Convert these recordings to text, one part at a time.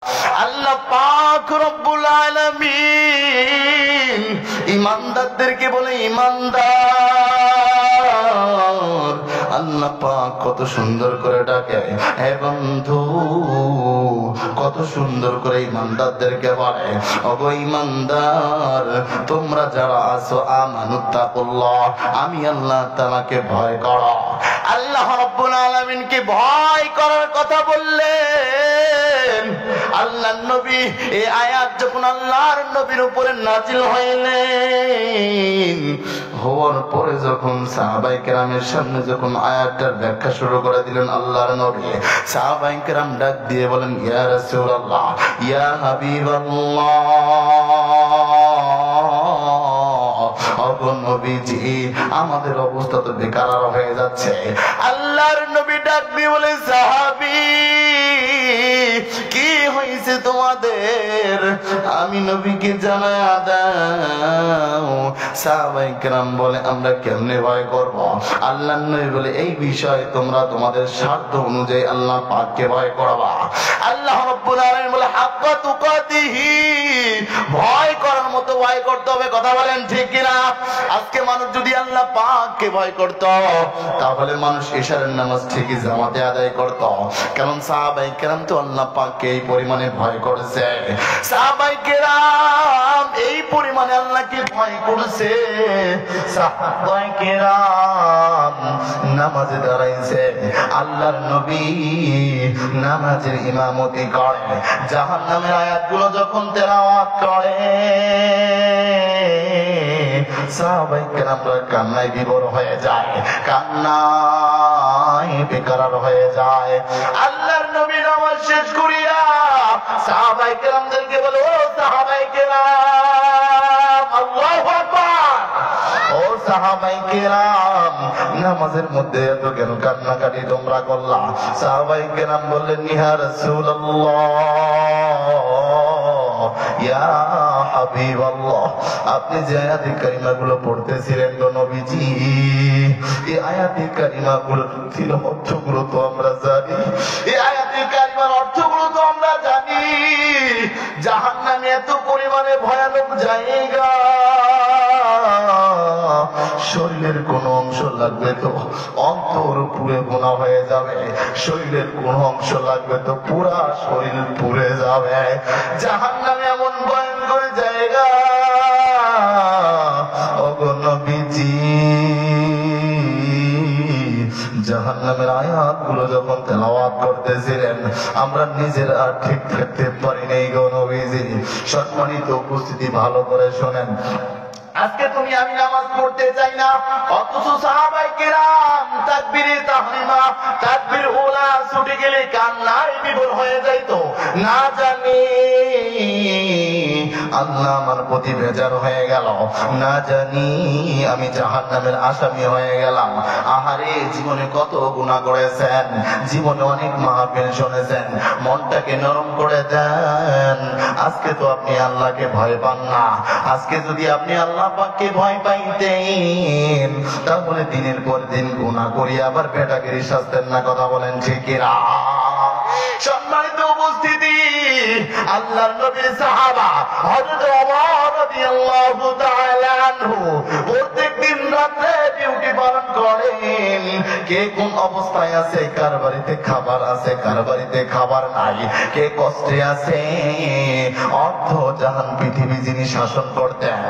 আল্লাহ পাক রব্বুল আলামিন ইমানদারদেরকে বলে ইমানদার। আল্লাহ পাক কত সুন্দর করে ডাকে, হে বন্ধু কত সুন্দর করে ইমানদারদেরকে বলে, ওগো ইমানদার তোমরা যারা আছো আমানুত্তাকুল্লাহ, আমি আল্লাহ তাআলাকে ভয় করো। আল্লাহ রাব্বুল আলামিনকে ভয় করার কথা বললেন। আল্লাহর নবী এই আয়াত যখন আল্লাহর নবীর উপরে নাজিল হইলেন, হওয়ার পরে যখন সাহাবায়ে কেরামের সামনে যখন আয়াতটার ব্যাখ্যা শুরু করে দিলেন আল্লাহর নবী, সাহাবায়ে কেরাম ডাক দিয়ে বলেন, ইয়া রাসূলুল্লাহ, ইয়া হাবিবাল্লাহ, ওগো নবীজি আমাদের অবস্থা তো বেকার হয়ে যাচ্ছে। আল্লাহর নবী ডাক দিয়ে বলে, সাহাবী কি হয়েছে তোমাদের, আমি নবীকে জানায়া দাও। সাহাবায়ে কেরাম বলে, আমরা কেমনে ভয় করব? আল্লাহর নবী বলে, এই বিষয়ে তোমরা তোমাদের স্বার্থ অনুযায়ী আল্লাহ পাককে ভয় করবা। আল্লাহ রাব্বুল আলামিন বলে, হাক্কা তুকাতিহি, ভয় করার মতো ভয় করতে হবে। কথা বলেন ঠিক কিনা? আজকে মানুষ যদি আল্লাহ পাককে ভয় করত, তাহলে মানুষ ইশারের নামাজ ঠিকই জামাতে আদায় করত। কারণ সাহাবায়ে কেরাম তো আল্লাহ পাককে এই পরিমাণে ভয় করেছে। সাহাবায়ে কেরাম এই পরিমাণে আল্লাহকে ভয় করেছে। সাহাবায়ে কেরাম নামাজে দাঁড়াইছে, আল্লাহর নবী নামাজের ইমামতি করে, জাহান্নামের আয়াতগুলো যখন তেলাওয়াত করে, সাহাবায়ে কেরামরা কান্নায় বিভোর হয়ে যায়, কান্নায় বেকারার হয়ে যায়। আল্লাহর নবী নামাজ শেষ করিয়া সাহাবায়ে কেরামদেরকে বলে, ও সাহাবায়ে কেরাম, আল্লাহু আকবার, ও সাহাবায়ে কেরাম নামাজের মধ্যে এত কেন কান্নাকাটি তোমরা করলা? সাহাবায়ে কেরাম বললেন, ইয়া রাসূলুল্লাহ, ইয়া হাবিবাল্লাহ, আপনি যে আয়াতে কারিমাগুলো পড়তেছিলেন গো নবীজি, এই আয়াতে কারিমাগুলো অর্থগুলো তো আমরা জানি, এই আয়াতে কারিমার অর্থগুলো তো আমরা জানি। জাহান্নামে এত পরিমাণে ভয়ানক জায়গা, শরীরের কোন অংশ লাগবে তো অন্তর পুড়ে গোনা হয়ে যাবে, শরীরের কোন অংশ লাগবে তো পুরা শরীর পুড়ে যাবে। জাহান্নামে এমন ভয়ঙ্কর জায়গা, ওগো নবীজি জাহান্নামের আয়াতগুলো যখন তেলাওয়াত করতেছিলেন, আমরা নিজেরা আর ঠিক থাকতে পারি নাই গো নবীজি। সম্মানিত উপস্থিতি, ভালো করে শোনেন। আজকে তুমি আমি নামাজ পড়তে চাই না, অথচ সাহাবায়ে কেরাম তাকবীরে তাহরিমা তাকবীর উলা ছুটে গেলে কান্নায় বিভোর হয়ে যাইতো। না জানি আল্লাহ আমার প্রতি বেজার হয়ে গেল, না জানি আমি জাহান্নামের আসামি হয়ে গেলাম। আহারে, জীবনে কত গুনাহ করেছেন, জীবনে অনেক মাহফিল শুনেছেন, মনটাকে নরম করে দেন। আজকে তো আপনি আল্লাহকে ভয় পান না। আজকে যদি আপনি আল্লাহ পাককে ভয় পাইতেন, তাহলে দিনের পর দিন গুনাহ করি আবার বেটাগিরি শাস্তেন না। কথা বলেন ঠিক কিনা? সম্মানিত উপস্থিতি, আল্লাহর নবীর সাহাবা হযরত ওমর রাদিয়াল্লাহু তাআলা আনহু প্রত্যেকদিন রাতে ডিউটি পালন করেন। কে কোন অবস্থায় আছে, কার বাড়িতে খাবার আছে, কার বাড়িতে খাবার নাই, কে কষ্টে আছে, অর্ধ জাহান পৃথিবী যিনি শাসন করতেন,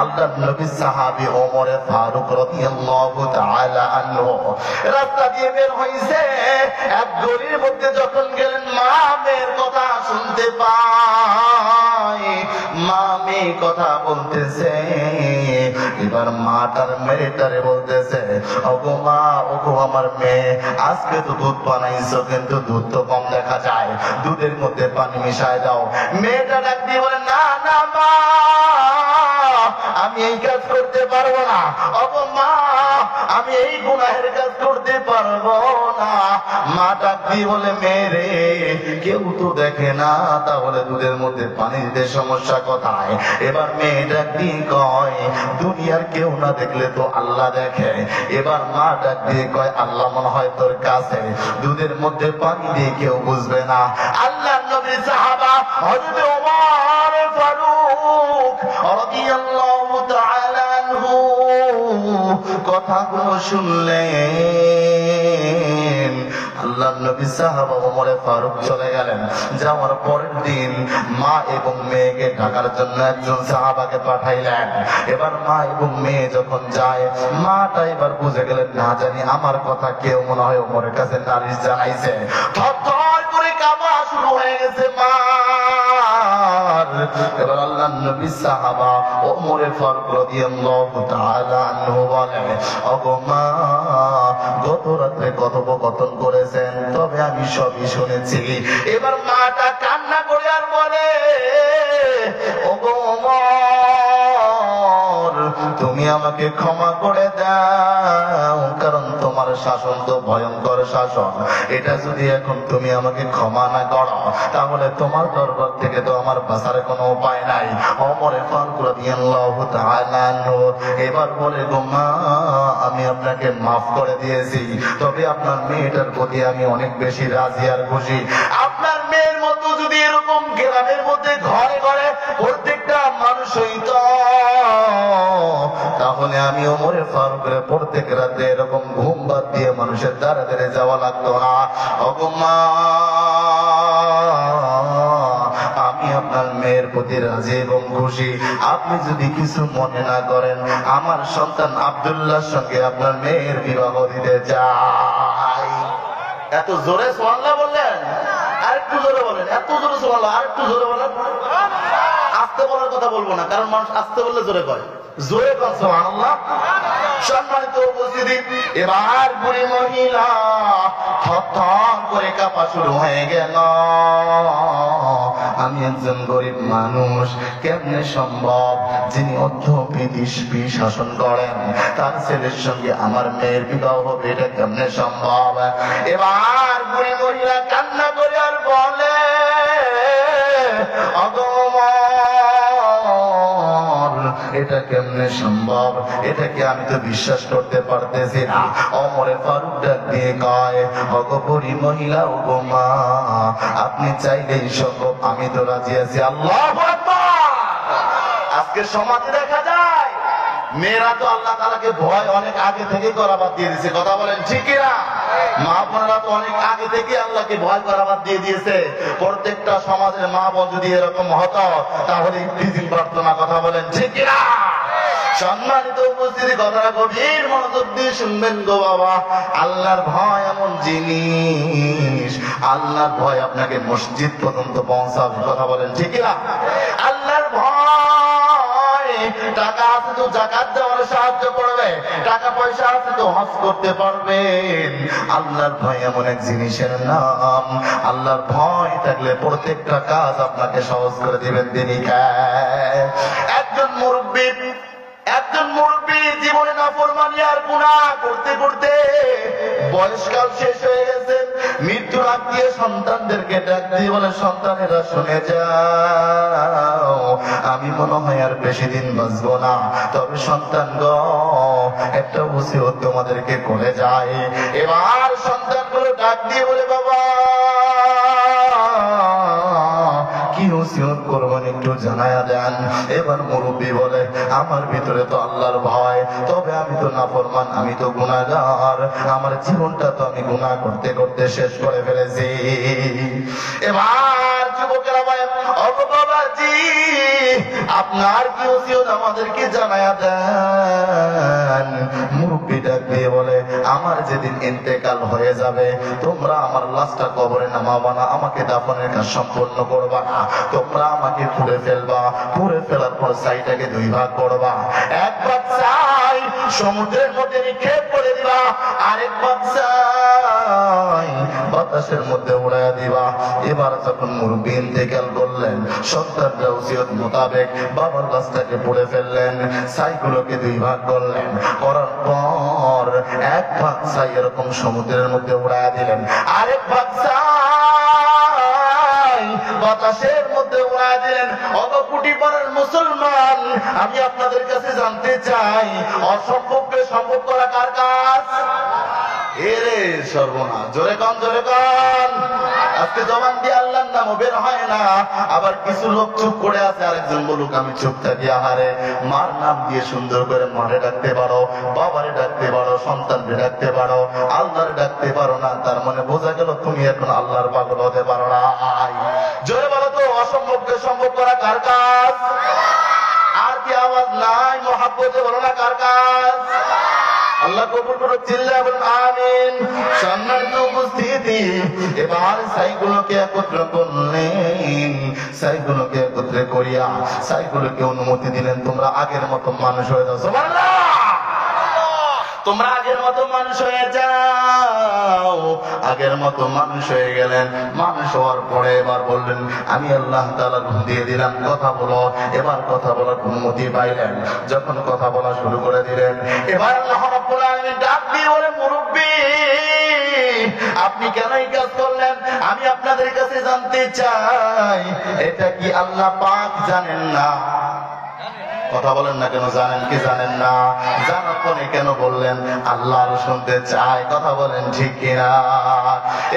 আল্লাহর নবীর সাহাবী ওমর ফারুক রাদিয়াল্লাহু তাআলা আনহু রাস্তা দিয়ে বের হইছে। এক গলির মধ্যে যখন গেলেন, মা মেয়ের কথা শুনতে পায়, মা মেয়ে কথা বলতেছে। এবার মাটার মেয়েটারে বলতেছে, ওগো মা, ওগো আমার মেয়ে, আজকে তো দুধ বানাইছো কিন্তু দুধ তো কম দেখা যায়, দুধের মধ্যে পানি মিশায় দাও। মেয়েটা ডাক দিয়ে বলে, না না মা, আমি এই কাজ করতে পারবো না। ওগো মা, আমি এই গুনাহের কাজ করতে পারবো না। মা ডাক দিয়ে বলে, মেরে কেউ তো দেখে না, তাহলে দুধের মধ্যে পানি দিতে সমস্যা কোথায়? এবার মেয়ে ডাক দিয়ে কয়, দুনিয়ার কেউ না দেখলে তো আল্লাহ দেখে। এবার মা ডাক দিয়ে কয়, আল্লাহ মনে হয় তোর কাছে, দুধের মধ্যে পানি দিয়ে কেউ বুঝবে না। আল্লাহর নবী সাহাবা হযরত ওমর ফারুক রাদিয়াল্লাহু তাআলা আনহু কথাগুলো শুনলেন। আল্লাহর নবী সাহাবা ওমর ফারুক চলে গেলেন। যাওয়ার পরের দিন মা এবং মেয়েকে ঢাকার জন্য একজন সাহাবাকে পাঠাইলেন। এবার মা এবং মেয়ে যখন যায়, মাটা এবার বুঝে গেলেন না জানি আমার কথা কেউ মনে হয় ওমরের কাছে নালিশ জানাইছে। থরথর করে কাঁপা শুরু হয়ে গেছে মা। এবার আল্লাহর নবী সাহাবা ওমর ফারুক রাদিয়াল্লাহু তাআলা আনহু বলেন, ওগো মা, গত রাতে কথোপকথন করেছেন, তবে আমি সবই শুনেছি। এবার মাটা কান্না করে আর বলে, ওগো ওমর, তুমি আমাকে ক্ষমা করে দাও, কারণ তোমার শাসন তো ভয়ঙ্কর শাসন। এটা যদি এখন তুমি আমাকে ক্ষমা না করো, তাহলে তোমার দরবার থেকে তো আমার বাঁচার কোনো উপায় নাই। ওমর ফারুক রাদিয়াল্লাহু তাআলা আনহু এবার বলে, গো মা, আমি আপনাকে মাফ করে দিয়েছি, তবে আপনার মেয়েটার প্রতি আমি অনেক বেশি রাজি আর খুশি। আপনার মেয়ের মতো যদি এরকম গ্রামের মধ্যে ঘরে ঘরে প্রত্যেকটা মানুষ হইত, তাহলে আমি ওমর ফারুকের প্রত্যেক রাতে এরকম ঘুম বাদ দিয়ে মানুষের দ্বারা দ্বারে যাওয়া লাগতো না। ওগো মা, আমি আপনার মেয়ের প্রতি রাজি এবং খুশি। আপনি যদি কিছু মনে না করেন, আমার সন্তান আব্দুল্লাহর সঙ্গে আপনার মেয়ের বিবাহ দিতে চাই। এত জোরে সুবহানাল্লাহ বললেন? আরেকটু জোরে বলেন। এত জোরে সুবহানাল্লাহ, আরেকটু জোরে বলেন। আস্তে বলার কথা বলবো না, কারণ মানুষ আস্তে বললে জোরে কয়। জোরে কন সুবহানাল্লাহ। সম্মানিত উপস্থিতি, এবার বুড়ি মহিলা থরথর করে কাঁপা শুরু হয়ে গেল। আমি একজন গরিব মানুষ, কেমনে সম্ভব যিনি অর্থনীতি শাসন করেন তার ছেলের সঙ্গে আমার মেয়ের বিবাহ হবে, এটা কেমনে সম্ভব? এবার বুড়ি মহিলা কান্না করে আর বলে, এটা কেমনে সম্ভব? এটাকে আমি তো বিশ্বাস করতে পারতেছি না। ওমর ফারুক ডাক দিয়ে কয়, ওগো বুড়ি মহিলা, ওগো মা, আপনি চাইলেই সম্ভব, আমি তো রাজি আছি। আল্লাহু আকবার। আজকে সমাজে দেখা যায় মেয়েরা তো আল্লাহ তাআলাকে ভয় অনেক আগে থেকে করা বাদ দিয়ে দিয়েছে। কথা বলেন ঠিক কিনা? মা বোনেরা তো অনেক আগে থেকে আল্লাহকে ভয় করা বাদ দিয়ে দিয়েছে। প্রত্যেকটা সমাজের মা বোন যদি এরকম হতো, তাহলে ইফতিজিল পারতো না। কথা বলেন ঠিক কিনা? সম্মানিত উপস্থিতি, কথাটা গভীর মনোযোগ দিয়ে শুনবেন গো বাবা। আল্লাহর ভয় এমন জিনিস, আল্লাহর ভয় আপনাকে মসজিদ পর্যন্ত পৌঁছাবে। কথা বলেন ঠিক কিনা? আল্লাহর ভয়, টাকা আছে তো যাকাত দেওয়ার সাহায্য করবে, টাকা পয়সা আছে তো হজ করতে পারবেন। আল্লাহর ভয় এমন এক জিনিসের নাম, আল্লাহর ভয় থাকলে প্রত্যেকটা কাজ আপনাকে সহজ করে দিবেন তিনি। একজন মুরব্বী জীবনে নাফরমানি আর গুনাহ করতে করতে বয়সকাল শেষ হয়ে গেছে। মৃত্যুর আগ দিয়ে সন্তানদেরকে ডাক দিয়ে বলে, সন্তানেরা শুনে যাও, আমি মনে হয় আর বেশি দিন বাঁচবো না, তবে সন্তান গো, একটা ওসিয়ত তোমাদেরকে করে যায়। এবার সন্তানগুলো ডাক দিয়ে বলে, বাবা কি ওসিয়ত করবেন একটু জানায়া দেন। এবার মুরব্বী বলে, আমার ভিতরে তো আল্লাহর ভয়, তবে আমি তো নাফরমান, আমি তো গুনাহগার, আমার জীবনটা তো আমি গুনাহ করতে করতে শেষ করে ফেলেছি। এবার যুবকেরা বলে, ও বাবাজি, আপনার কি ওসিয়ত আমাদেরকে জানায়া দেন। মুরব্বী ডাক দিয়ে বলে, আমার যেদিন ইন্তেকাল হয়ে যাবে, তোমরা আমার লাশটা কবরে নামাবা না, আমাকে দাফনের কাজ সম্পন্ন করবা না, তোমরা আমাকে পুড়ে ফেলবা, পুড়ে ফেলার পর ছাইটাকে দুই ভাগ করবা। এক ভাগ ছাই সমুদ্রের মধ্যে নিক্ষেপ করে দিবা, আরেক ভাগ ছাই বাতাসের মধ্যে উড়াইয়া দিবা। এবার যখন মুরব্বী ইন্তেকাল করলেন, সন্তানরা ওসিয়ত মোতাবেক বাবার লাশটাকে পুড়ে ফেললেন, ছাইগুলোকে দুই ভাগ করলেন, করার পর এক ভাগ ছাই এরকম সমুদ্রের মধ্যে উড়াইয়া দিলেন, আরেক ভাগ ছাই বাতাসের মধ্যে উড়াইয়া দিলেন। অত কোটি পাড়ার মুসলমান, আমি আপনাদের কাছে জানতে চাই, অসম্ভবকে সম্ভব করা কার কাজ? এরে সর্বনাশ, জোরে কন জোরে কন। আজকে জবান দিয়ে আল্লাহর নামও বের হয় না। আবার কিছু লোক চুপ করে আছে, আরেকজন বলুক আমি চুপ থাকি। আহারে, মার নাম দিয়ে সুন্দর করে মারে ডাকতে পারো, বাবারে ডাকতে পারো, সন্তানকে ডাকতে পারো, আল্লাহরে ডাকতে পারো না, তার মানে বোঝা গেল তুমি এখন আল্লাহর পাগল হতে পারো না। জোরে বলো তো, অসম্ভবকে সম্ভব করা কার কাজ? আর কি আওয়াজ নাই? মহাব্বতে বলো না কার কাজ? আল্লাহ কবুল করুন, চিল্লায় বলুন আমিন। সম্মানিত উপস্থিতি, এবার ছাইগুলোকে একত্র করলেন, ছাইগুলোকে একত্রে করিয়া ছাইগুলোকে অনুমতি দিলেন, তোমরা আগের মতো মানুষ হয়ে যাও। সুবহানাল্লাহ, তোমরা আগের মতো মানুষ হয়ে যাও। আগের মতো মানুষ হয়ে গেলেন। মানুষ হওয়ার পরে এবার বললেন আমি আল্লাহ তাআলা ঘুম দিয়ে দিলাম, কথা বলো। এবার কথা বলার অনুমতি পাইলেন। যখন কথা বলা শুরু করে দিলেন, এবার আল্লাহ রাব্বুল আলামিন ডাক দিয়ে বলেন মুরব্বি, আপনি কেন এই কাজ করলেন? আমি আপনাদের কাছে জানতে চাই, এটা কি আল্লাহ পাক জানেন না? কথা বলেন না কেন? জানেন কি জানেন না? জানার পরে কেন বললেন? আল্লাহ শুনতে চায়, কথা বলেন ঠিক কিনা?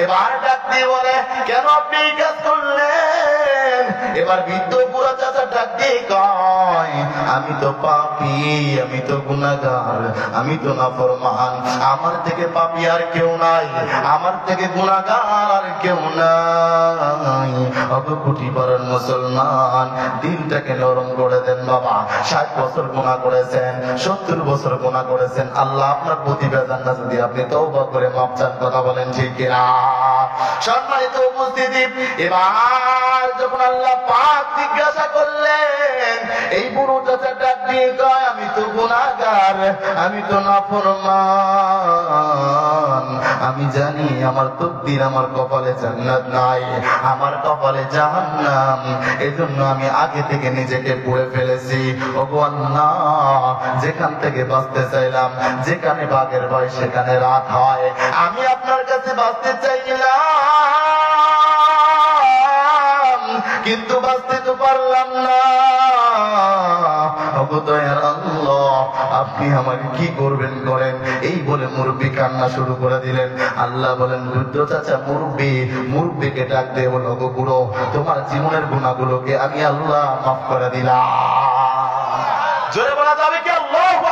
এবার ডাক দিয়ে বলে কেন আপনি এই কাজ করলেন? এবার বৃদ্ধ বুড়া চাচা ডাক দিয়ে কয় আমি তো পাপী, আমি তো গুনাহগার, আমি তো নাফরমান, আমার থেকে পাপী আর কেউ নাই, আমার থেকে গুনাহগার আর কেউ নাই। অত কোটি পাড়ার মুসলমান, দিনটাকে নরম করে দেন বাবা। 60 বছর গুনাহ করেছেন, 70 বছর গুনাহ করেছেন, আল্লাহ আপনার প্রতিবেদন না যদি আপনি তওবা করে মাপ চান, কথা বলেন ঠিক কিনা? সম্মানিত উপস্থিতি, এবার যখন আল্লাহ পাক জিজ্ঞাসা করলেন, এই বুড়ো চাচা ডাক দিয়ে কয় আমি তো গুনাহগার, আমি তো নাফরমান, আমি জানি আমার তকদির, আমার কপালে জান্নাত নাই, আমার কপালে জাহান্নাম, এজন্য আমি আগে থেকে নিজেকে পুড়ে ফেলেছি। ওগো আল্লাহ, যেখান থেকে বাঁচতে চাইলাম, যেখানে বাঘের ভয় সেখানে রাত হয়, আমি আপনার কাছে বাঁচতে চাইলাম, কিন্তু বাঁচতে তো পারলাম না। ওগো দয়ার আল্লাহ, আপনি আমাকে কি করবেন করেন। এই বলে মুরব্বি কান্না শুরু করে দিলেন। আল্লাহ বলেন বৃদ্ধ চাচা মুরব্বিকে ডাক দিয়ে বলল ওগো বুড়ো, তোমার জীবনের গুনাহগুলোকে আমি আল্লাহ মাফ করে দিলাম। জোরে বলা যাবে কি আল্লাহু